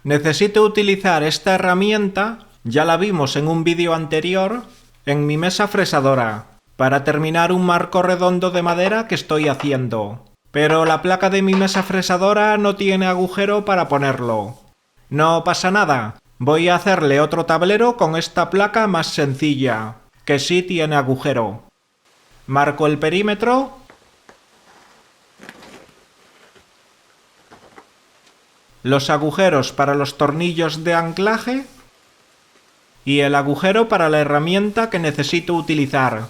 Necesito utilizar esta herramienta, ya la vimos en un vídeo anterior, en mi mesa fresadora, para terminar un marco redondo de madera que estoy haciendo. Pero la placa de mi mesa fresadora no tiene agujero para ponerlo. No pasa nada, voy a hacerle otro tablero con esta placa más sencilla, que sí tiene agujero. Marco el perímetro. Los agujeros para los tornillos de anclaje y el agujero para la herramienta que necesito utilizar.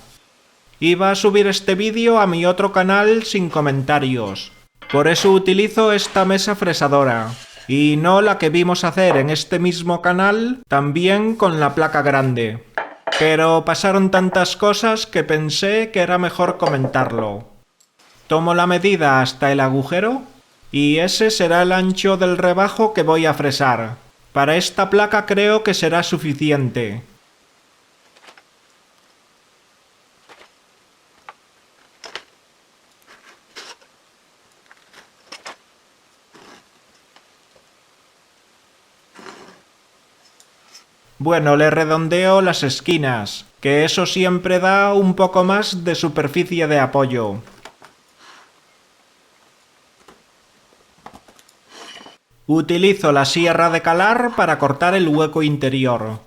Iba a subir este vídeo a mi otro canal sin comentarios, por eso utilizo esta mesa fresadora, y no la que vimos hacer en este mismo canal también con la placa grande. Pero pasaron tantas cosas que pensé que era mejor comentarlo. Tomo la medida hasta el agujero y ese será el ancho del rebajo que voy a fresar. Para esta placa creo que será suficiente. Bueno, le redondeo las esquinas, que eso siempre da un poco más de superficie de apoyo. Utilizo la sierra de calar para cortar el hueco interior.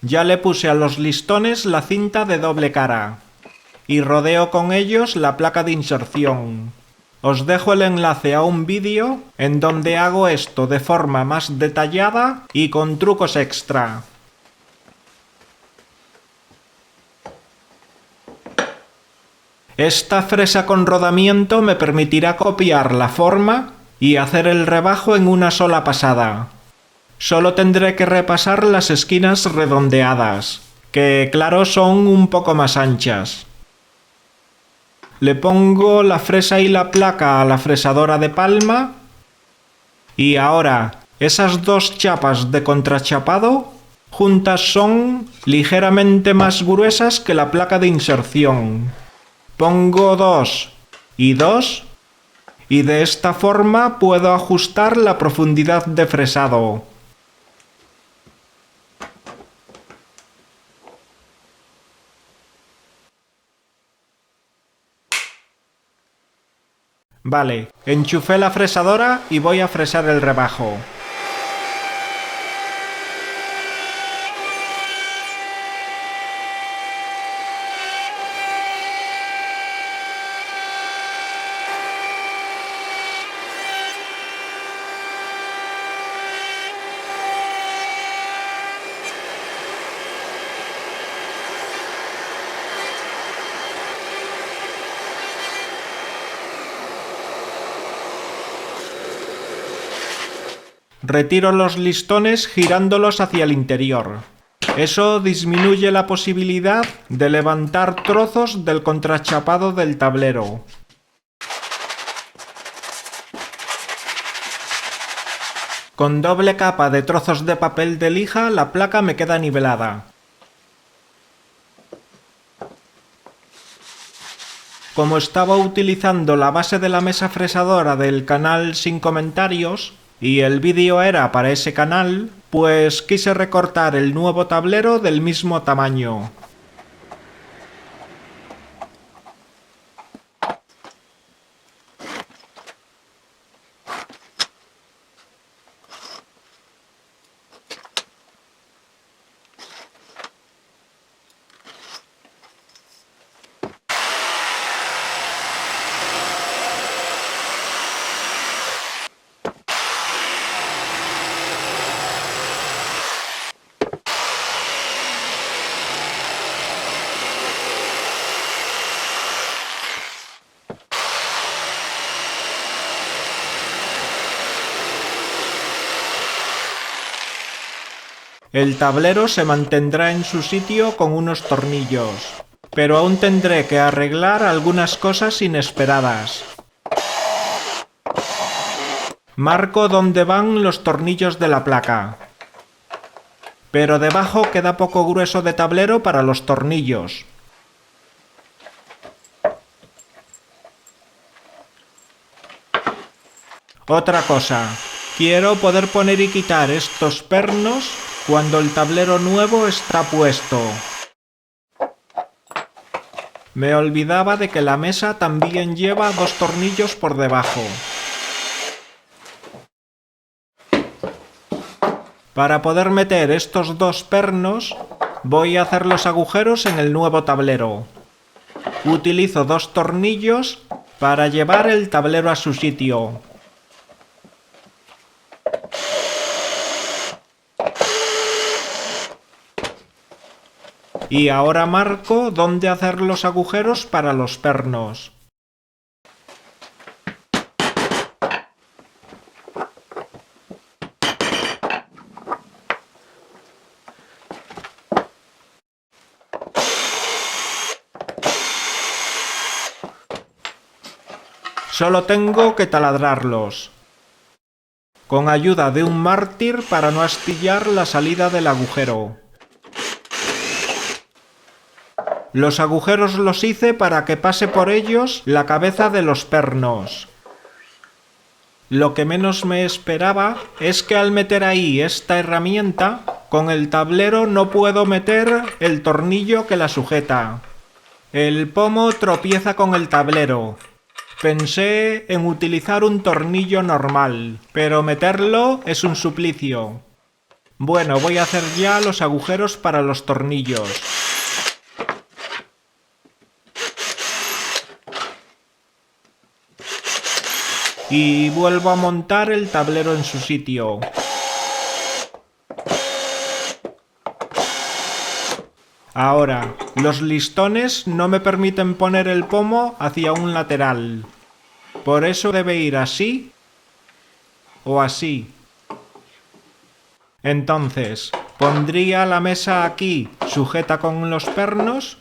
Ya le puse a los listones la cinta de doble cara y rodeo con ellos la placa de inserción. Os dejo el enlace a un vídeo en donde hago esto de forma más detallada y con trucos extra. Esta fresa con rodamiento me permitirá copiar la forma y hacer el rebajo en una sola pasada. Solo tendré que repasar las esquinas redondeadas, que claro son un poco más anchas. Le pongo la fresa y la placa a la fresadora de palma y ahora esas dos chapas de contrachapado juntas son ligeramente más gruesas que la placa de inserción. Pongo 2 y 2 y de esta forma puedo ajustar la profundidad de fresado. Vale, enchufé la fresadora y voy a fresar el rebajo. Retiro los listones girándolos hacia el interior. Eso disminuye la posibilidad de levantar trozos del contrachapado del tablero. Con doble capa de trozos de papel de lija la placa me queda nivelada. Como estaba utilizando la base de la mesa fresadora del canal sin comentarios, y el vídeo era para ese canal, pues quise recortar el nuevo tablero del mismo tamaño. El tablero se mantendrá en su sitio con unos tornillos, pero aún tendré que arreglar algunas cosas inesperadas. Marco dónde van los tornillos de la placa. Pero debajo queda poco grueso de tablero para los tornillos. Otra cosa, quiero poder poner y quitar estos pernos cuando el tablero nuevo está puesto. Me olvidaba de que la mesa también lleva 2 tornillos por debajo. Para poder meter estos 2 pernos, voy a hacer los agujeros en el nuevo tablero. Utilizo 2 tornillos para llevar el tablero a su sitio. Y ahora marco dónde hacer los agujeros para los pernos. Solo tengo que taladrarlos, con ayuda de un mártir para no astillar la salida del agujero. Los agujeros los hice para que pase por ellos la cabeza de los pernos. Lo que menos me esperaba es que al meter ahí esta herramienta, con el tablero no puedo meter el tornillo que la sujeta. El pomo tropieza con el tablero. Pensé en utilizar un tornillo normal, pero meterlo es un suplicio. Bueno, voy a hacer ya los agujeros para los tornillos. Y vuelvo a montar el tablero en su sitio. Ahora, los listones no me permiten poner el pomo hacia un lateral. Por eso debe ir así o así. Entonces, pondría la mesa aquí, sujeta con los pernos,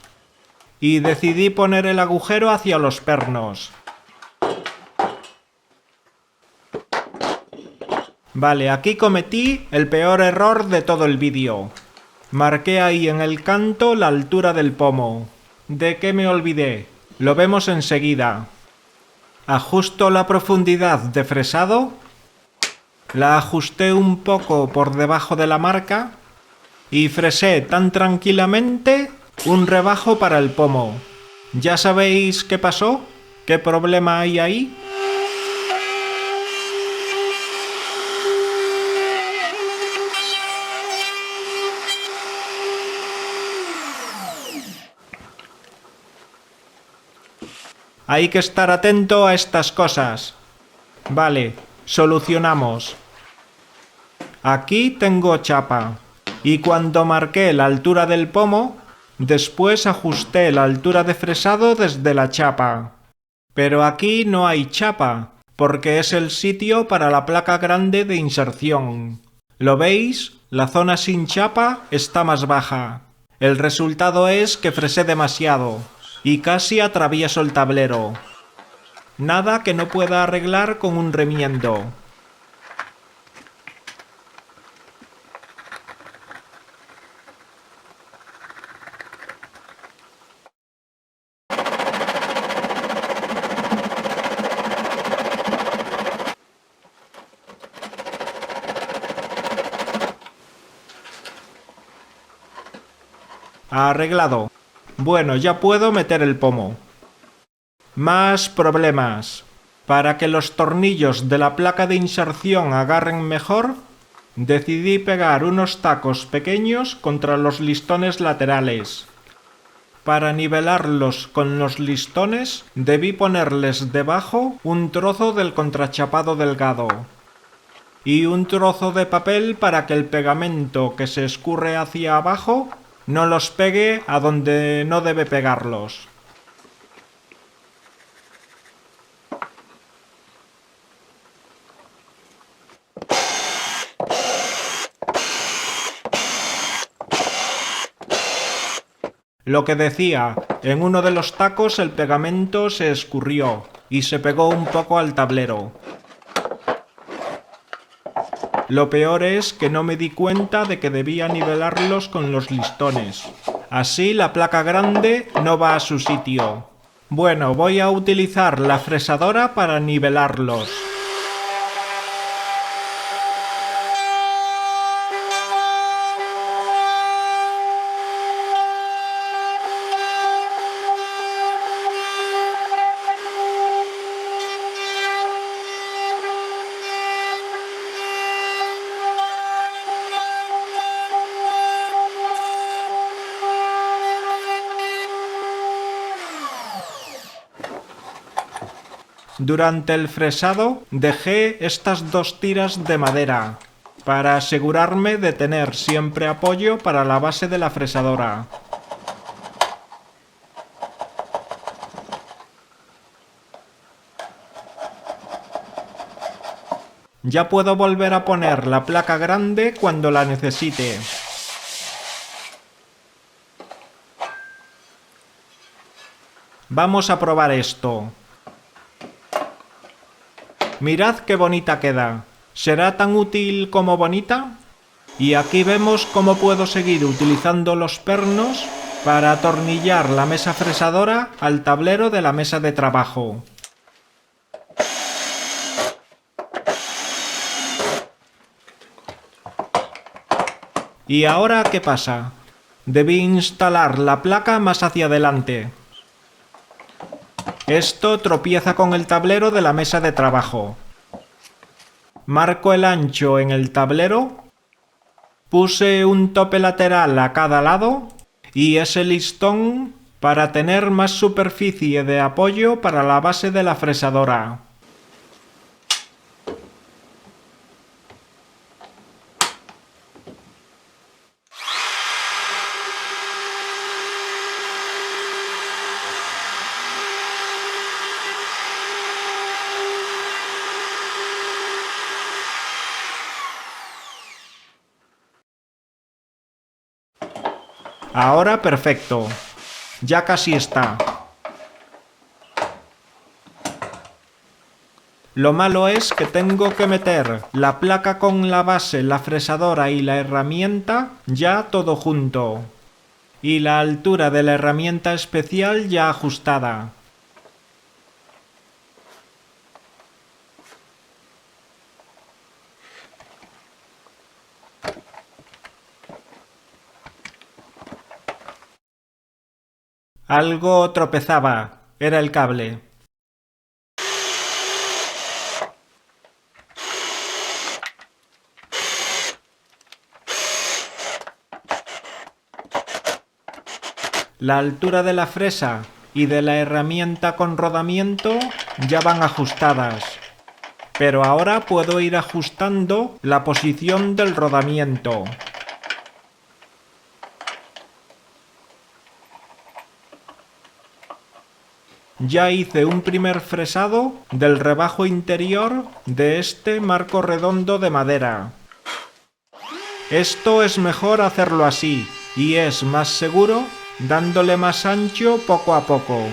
y decidí poner el agujero hacia los pernos. Vale, aquí cometí el peor error de todo el vídeo. Marqué ahí en el canto la altura del pomo. ¿De qué me olvidé? Lo vemos enseguida. Ajusto la profundidad de fresado. La ajusté un poco por debajo de la marca. Y fresé tan tranquilamente un rebajo para el pomo. ¿Ya sabéis qué pasó? ¿Qué problema hay ahí? Hay que estar atento a estas cosas. Vale, solucionamos. Aquí tengo chapa. Y cuando marqué la altura del pomo, después ajusté la altura de fresado desde la chapa. Pero aquí no hay chapa, porque es el sitio para la placa grande de inserción. ¿Lo veis? La zona sin chapa está más baja. El resultado es que fresé demasiado. Y casi atravieso el tablero. Nada que no pueda arreglar con un remiendo. Arreglado. Bueno, ya puedo meter el pomo. Más problemas. Para que los tornillos de la placa de inserción agarren mejor, decidí pegar unos tacos pequeños contra los listones laterales. Para nivelarlos con los listones, debí ponerles debajo un trozo del contrachapado delgado y un trozo de papel para que el pegamento que se escurre hacia abajo no los pegue a donde no debe pegarlos. Lo que decía, en uno de los tacos el pegamento se escurrió y se pegó un poco al tablero. Lo peor es que no me di cuenta de que debía nivelarlos con los listones. Así la placa grande no va a su sitio. Bueno, voy a utilizar la fresadora para nivelarlos. Durante el fresado dejé estas 2 tiras de madera para asegurarme de tener siempre apoyo para la base de la fresadora. Ya puedo volver a poner la placa grande cuando la necesite. Vamos a probar esto. Mirad qué bonita queda. ¿Será tan útil como bonita? Y aquí vemos cómo puedo seguir utilizando los pernos para atornillar la mesa fresadora al tablero de la mesa de trabajo. ¿Y ahora qué pasa? Debí instalar la placa más hacia adelante. Esto tropieza con el tablero de la mesa de trabajo. Marco el ancho en el tablero, puse un tope lateral a cada lado y ese listón para tener más superficie de apoyo para la base de la fresadora. Ahora perfecto. Ya casi está. Lo malo es que tengo que meter la placa con la base, la fresadora y la herramienta ya todo junto. Y la altura de la herramienta especial ya ajustada. Algo tropezaba. Era el cable. La altura de la fresa y de la herramienta con rodamiento ya van ajustadas. Pero ahora puedo ir ajustando la posición del rodamiento. Ya hice un primer fresado del rebajo interior de este marco redondo de madera. Esto es mejor hacerlo así y es más seguro dándole más ancho poco a poco.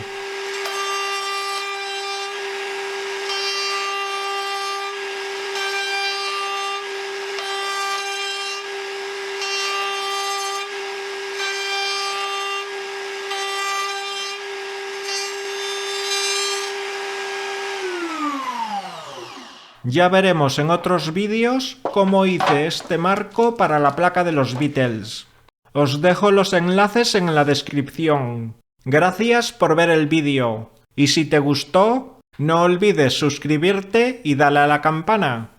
Ya veremos en otros vídeos cómo hice este marco para la placa de los Beatles. Os dejo los enlaces en la descripción. Gracias por ver el vídeo. Y si te gustó, no olvides suscribirte y darle a la campana.